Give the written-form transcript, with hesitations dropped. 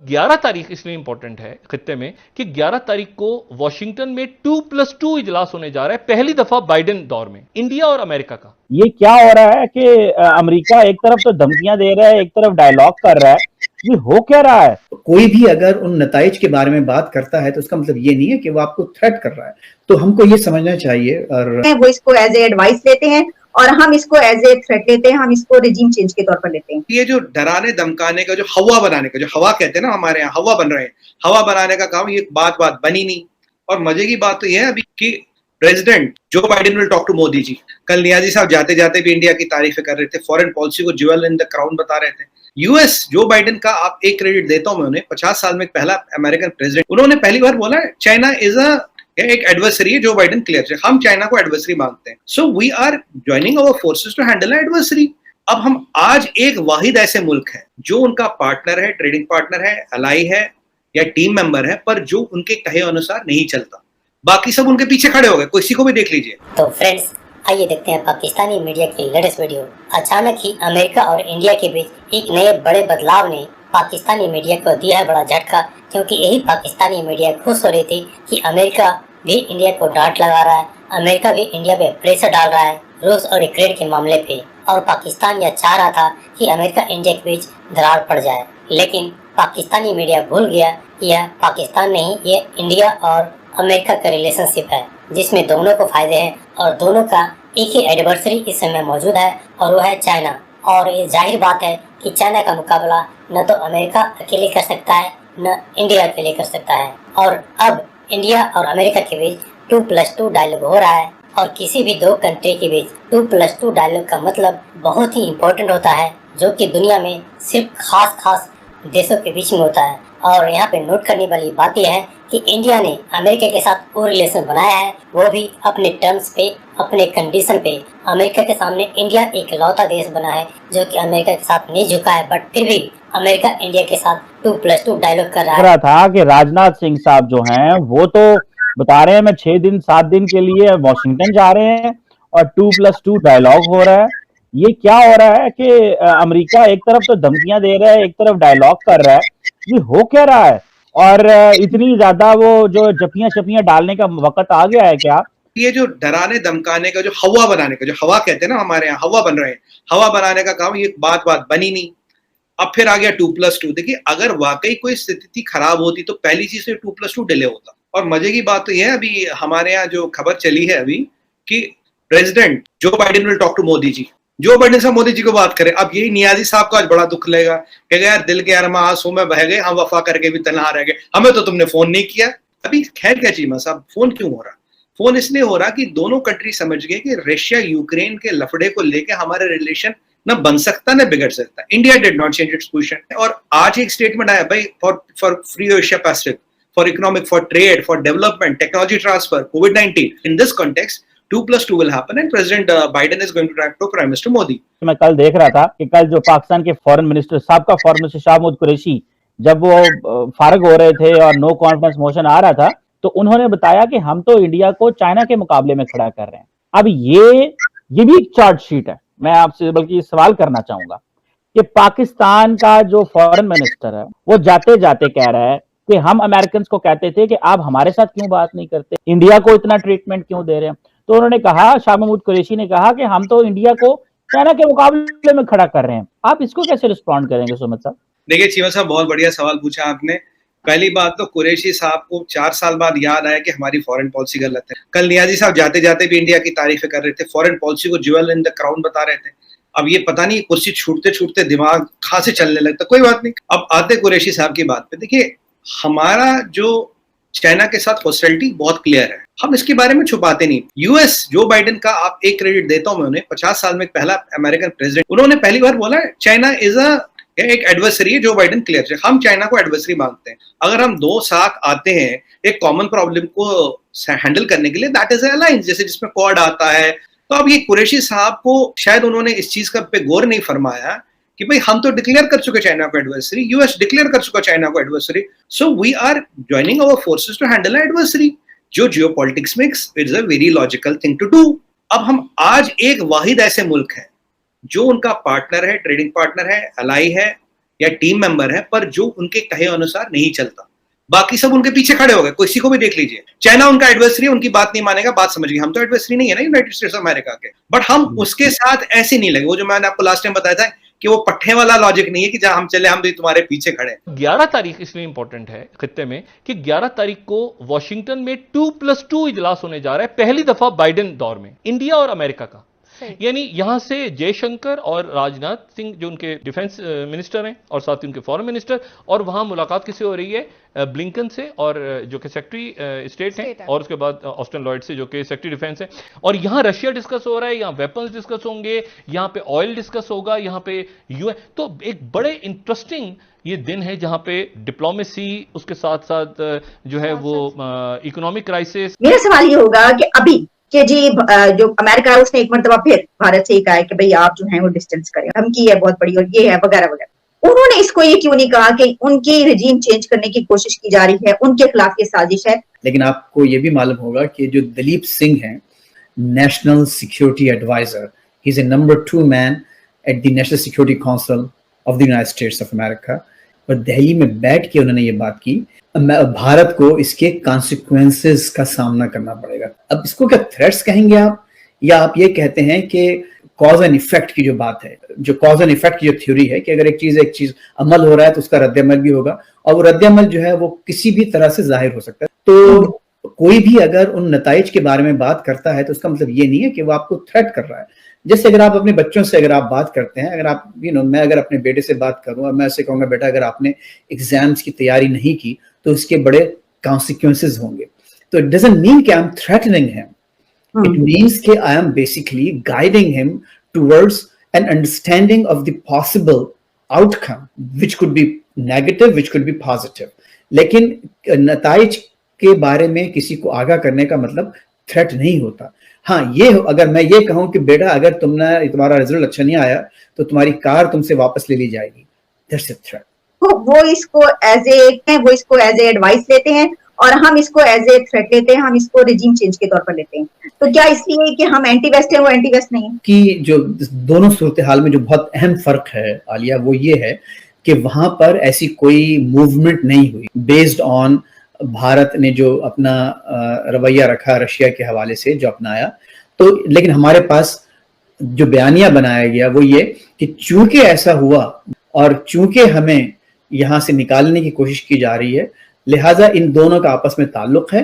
11 तारीख इसलिए इंपॉर्टेंट है खत्ते में कि 11 तारीख को वॉशिंगटन में 2+2 इजलास होने जा रहा है, पहली दफा बाइडेन दौर में, इंडिया और अमेरिका का। ये क्या हो रहा है कि अमेरिका एक तरफ तो धमकियां दे रहा है, एक तरफ डायलॉग कर रहा है, ये हो क्या रहा है? कोई भी अगर उन नताइज के बारे में बात करता है तो उसका मतलब ये नहीं है कि वो आपको थ्रेट कर रहा है, तो हमको ये समझना चाहिए। और वो इसको एज ए एडवाइस लेते हैं और हम इसको एज ए थ्रेट लेते हैं, हम इसको रिजीम चेंज के तौर पर लेते हैं। ये जो डराने धमकाने का, जो हवा बनाने का, जो हवा कहते हैं ना हमारे यहाँ हवा बन रहे हैं, हवा बनाने का काम ये बात बनी नहीं। और मजे की बात तो ये है अभी कि president Joe Biden will talk to Modi ji. कल नियाजी साहब जाते जाते भी इंडिया की तारीफें कर रहे थे, फॉरेन पॉलिसी को ज्वेल इन द क्राउन बता रहे थे। यूएस जो बाइडेन का आप एक क्रेडिट देता हूं मैं उन्हें, 50 साल में पहला अमेरिकन प्रेसिडेंट, उन्होंने पहली बार बोला चाइना इज एक एडवर्सरी है। जो बाइडेन क्लियर, हम चाइना को एडवर्सरी मानते हैं, so we are joining our forces to handle adversary. अब हम आज एक वाहिद ऐसे मुल्क है जो उनका पार्टनर है, ट्रेडिंग पार्टनर है, अलाई है या टीम मेंबर है, पर जो उनके कहे अनुसार नहीं चलता, बाकी सब उनके पीछे खड़े हो गए। किसी को भी देख लीजिए। तो फ्रेंड्स, आइए देखते हैं पाकिस्तानी मीडिया की लेटेस्ट वीडियो। अचानक ही अमेरिका और इंडिया के बीच एक नए बड़े बदलाव ने पाकिस्तानी मीडिया को दिया है बड़ा झटका, क्योंकि यही पाकिस्तानी मीडिया खुश हो रही थी कि अमेरिका भी इंडिया को डांट लगा रहा है, अमेरिका भी इंडिया पे प्रेशर डाल रहा है रूस और यूक्रेन के मामले पे, और पाकिस्तान यह चाह रहा था कि अमेरिका इंडिया के बीच दरार पड़ जाए। लेकिन पाकिस्तानी मीडिया भूल गया कि यह पाकिस्तान नहीं, ये इंडिया और अमेरिका का रिलेशनशिप है जिसमें दोनों को फायदे हैं और दोनों का एक ही एडवर्सरी इस समय मौजूद है और वो है चाइना। और ये जाहिर बात है कि चाइना का मुकाबला न तो अमेरिका अकेले कर सकता है न इंडिया अकेले कर सकता है। और अब इंडिया और अमेरिका के बीच 2+2 डायलॉग हो रहा है, और किसी भी दो कंट्री के बीच 2+2 डायलॉग का मतलब बहुत ही इम्पोर्टेंट होता है, जो कि दुनिया में सिर्फ खास देशों के बीच में होता है। और यहाँ पे नोट करने वाली बात यह है कि इंडिया ने अमेरिका के साथ वो रिलेशन बनाया है, वो भी अपने टर्म्स पे, अपने कंडीशन पे। अमेरिका के सामने इंडिया एक लौता देश बना है जो कि अमेरिका के साथ नहीं झुका है, बट फिर भी अमेरिका इंडिया के साथ 2+2 डायलॉग कर रहा था कि राजनाथ सिंह साहब जो हैं वो तो बता रहे हैं मैं 6 दिन 7 दिन के लिए वॉशिंगटन जा रहे हैं और 2+2 डायलॉग हो रहा है। ये क्या हो रहा है कि अमेरिका एक तरफ तो धमकियां दे रहा है, एक तरफ डायलॉग कर रहा है, ये हो क्या रहा है? और इतनी ज्यादा वो जो जपियां डालने का वक्त आ गया है क्या? ये जो डराने धमकाने का, जो हवा बनाने का, जो हवा कहते हैं ना हमारे यहाँ हवा बन रहे हैं, हवा बनाने का काम ये बात बनी नहीं। अब फिर आ गया 2+2। देखिए, अगर वाकई कोई स्थिति खराब होती तो पहली चीज से 2+2 डिले होता। और मजे की बात तो ये है, अभी हमारे यहाँ जो खबर चली है अभी कि president Joe Biden will talk to Modi ji. Joe Biden साहब मोदी जी को बात करें। अब यही नियाजी साहब को आज बड़ा दुख लगेगा, कहेगा यार दिल के अरमा आंसू में बह गए, हम वफा करके भी तनहा रह गए, हमें तो तुमने फोन नहीं किया। अभी खैर क्या चीमा साहब, फोन क्यों हो रहा? फोन इसलिए हो रहा कि दोनों कंट्री समझ गए कि रशिया यूक्रेन के लफड़े को लेके हमारे रिलेशन न बन सकता न बिगड़ सकता। India did not change its position. और आज एक स्टेटमेंट आया भाई, for free Asia Pacific, for economic, for trade, for development, technology transfer, covid, in this context 2+2 will happen and President Biden is going to talk to Prime Minister Modi. मैं कल देख रहा था कि कल जो पाकिस्तान के फॉरेन मिनिस्टर शाह महमूद कुरैशी जब वो फारग हो रहे थे और नो कॉन्फिडेंस मोशन आ रहा था, तो उन्होंने बताया कि हम तो इंडिया को चाइना के मुकाबले में खड़ा कर रहे हैं। अब ये भी एक चार्ट शीट है। मैं आपसे बल्कि सवाल करना चाहूंगा कि पाकिस्तान का जो फॉरेन मिनिस्टर है वो जाते जाते कह रहा है कि हम अमेरिकन को कहते थे कि आप हमारे साथ क्यों बात नहीं करते, इंडिया को इतना ट्रीटमेंट क्यों दे रहे हैं। तो उन्होंने कहा, शाह महमूद कुरैशी ने कहा कि हम तो इंडिया को चाइना के मुकाबले में खड़ा कर रहे हैं। आप इसको कैसे रिस्पॉन्ड करेंगे सुमित साहब? देखिए चीमा साहब, बहुत बढ़िया सवाल पूछा आपने। पहली बात तो कुरैशी साहब को 4 साल बाद याद आया कि हमारी फॉरेन पॉलिसी गलत है। कल नियाजी साहब जाते जाते भी इंडिया की तारीफें कर रहे थे, फॉरेन पॉलिसी को ज्वेल इन द क्राउन बता रहे थे। अब ये पता नहीं कुर्सी छूटते छूटते दिमाग कहां से चलने लगता, कोई बात नहीं। अब आते कुरैशी साहब की बात पे। देखिए, हमारा जो चाइना के साथ हॉस्टिलिटी बहुत क्लियर है, हम इसके बारे में छुपाते नहीं। यूएस जो बाइडेन का आप एक क्रेडिट देता हूं मैं उन्हें, 50 साल में पहला अमेरिकन प्रेसिडेंट, उन्होंने पहली बार बोला चाइना इज एक एडवर्सरी है। जो बाइडेन क्लियर, हम चाइना को एडवर्सरी मानते हैं। अगर हम दो साथ आते हैं एक कॉमन प्रॉब्लम को हैंडल करने के लिए, दैट इज अलायंस, जैसे जिसमें क्वाड आता है। तो अब ये कुरैशी साहब को शायद उन्होंने इस चीज का पे गौर नहीं फरमाया कि भाई हम तो डिक्लेयर कर चुके चाइना को एडवर्सरी, यूएस डिक्लेयर कर चुका चाइना को adversary, so we are joining our forces to handle adversary. जो जियोपॉलिटिक्स में it's a very logical thing to do. अब हम आज एक वाहिद ऐसे मुल्क है जो उनका पार्टनर है, ट्रेडिंग पार्टनर है, अलाई है या टीम मेंबर है, पर जो उनके कहे अनुसार नहीं चलता, बाकी सब उनके पीछे खड़े हो गए। किसी को भी देख लीजिए, चाइना उनका एडवर्सरी है, उनकी बात नहीं मानेगा, बात समझिए। हम तो एडवर्सरी नहीं है ना यूनाइटेड स्टेट्स ऑफ अमेरिका के, बट हम उसके साथ ऐसे नहीं लगे। वो जो मैंने आपको लास्ट टाइम बताया था कि वो पट्टे वाला लॉजिक नहीं है कि जहां हम चले हम भी तुम्हारे पीछे खड़े। 11 तारीख इसलिए इंपॉर्टेंट है खित्ते में कि 11 तारीख को वॉशिंगटन में 2+2 इजलास होने जा रहा है, पहली दफा बाइडेन दौर में, इंडिया और अमेरिका का। यानी यहां से जयशंकर और राजनाथ सिंह जो उनके डिफेंस मिनिस्टर हैं और साथ ही उनके फॉरेन मिनिस्टर, और वहां मुलाकात किससे हो रही है? ब्लिंकन से, और जो कि सेक्रेटरी स्टेट हैं, और उसके बाद ऑस्टिन लॉयड से जो कि सेक्रेटरी डिफेंस है। और यहां रशिया डिस्कस हो रहा है, यहां वेपन्स डिस्कस होंगे, यहां पे ऑयल डिस्कस होगा, यहां पे यूएन। तो एक बड़े इंटरेस्टिंग ये दिन है जहां पे डिप्लोमेसी, उसके साथ साथ जो है वो इकोनॉमिक क्राइसिस। मेरा सवाल ये होगा कि अभी कि जी जो अमेरिका है उसने एक मरतबा फिर भारत से ही कहा है कि भाई आप जो है वो डिस्टेंस करें, धमकी है बहुत बड़ी और ये है वगैरह वगैरह। उन्होंने इसको ये क्यों नहीं कहा कि उनकी रिजीम चेंज करने की कोशिश की जा रही है, उनके खिलाफ ये साजिश है? लेकिन आपको ये भी मालूम होगा कि जो दलीप सिंह हैं, national security adviser, he is a number 2 man at the national security council of the United States of America, और दिल्ली में बैठ के उन्होंने ये बात की, भारत को इसके कॉन्सिक्वेंसेस का सामना करना पड़ेगा। अब इसको क्या थ्रेट्स कहेंगे आप, या आप ये कहते हैं कि कॉज एंड इफेक्ट की जो बात है, जो कॉज एंड इफेक्ट की जो थ्योरी है कि अगर एक चीज अमल हो रहा है तो उसका रद्द-ए-अमल भी होगा, और वो रद्द-ए-अमल जो है वो किसी भी तरह से जाहिर हो सकता है। तो कोई भी अगर उन नताइज के बारे में बात करता है तो उसका मतलब ये नहीं है कि वो आपको थ्रेट कर रहा है। जैसे अगर आप अपने बच्चों से अगर आप बात करते हैं, अगर आप मैं अगर अपने बेटे से बात करूं और मैं ऐसे कहूंगा बेटा अगर आपने एग्जाम्स की तैयारी नहीं की तो इसके बड़े कॉन्सिक्वेंसेस होंगे, तो इट डजंट मीन कि I am threatening him, it means कि I am basically guiding him towards an understanding of the possible outcome which could be negative, which could be positive. लेकिन नताइज के बारे में किसी को आगाह करने का मतलब थ्रेट नहीं होता। हाँ, ये अगर मैं ये कहूं कि बेटा अगर तुम्हारा रिजल्ट अच्छा नहीं आया तो तुम्हारी कार तुमसे वापस ले ली जाएगी, दैट्स अ थ्रेट। वो इसको एज ए एडवाइस लेते हैं और हम इसको एज ए थ्रेट लेते हैं, हम इसको रिजीम चेंज के तौर पर लेते हैं। तो क्या इसलिए कि हम एंटी वेस्ट है वो एंटी वेस्ट नहीं है? कि जो दोनों सूरत हाल में जो बहुत अहम फर्क है आलिया, वो ये है कि वहां पर ऐसी कोई मूवमेंट नहीं हुई बेस्ड ऑन भारत ने जो अपना रवैया रखा रशिया के हवाले से जो अपनाया। तो लेकिन हमारे पास जो बयानिया बनाया गया वो ये कि चूंकि ऐसा हुआ और चूंकि हमें यहां से निकालने की कोशिश की जा रही है, लिहाजा इन दोनों का आपस में ताल्लुक है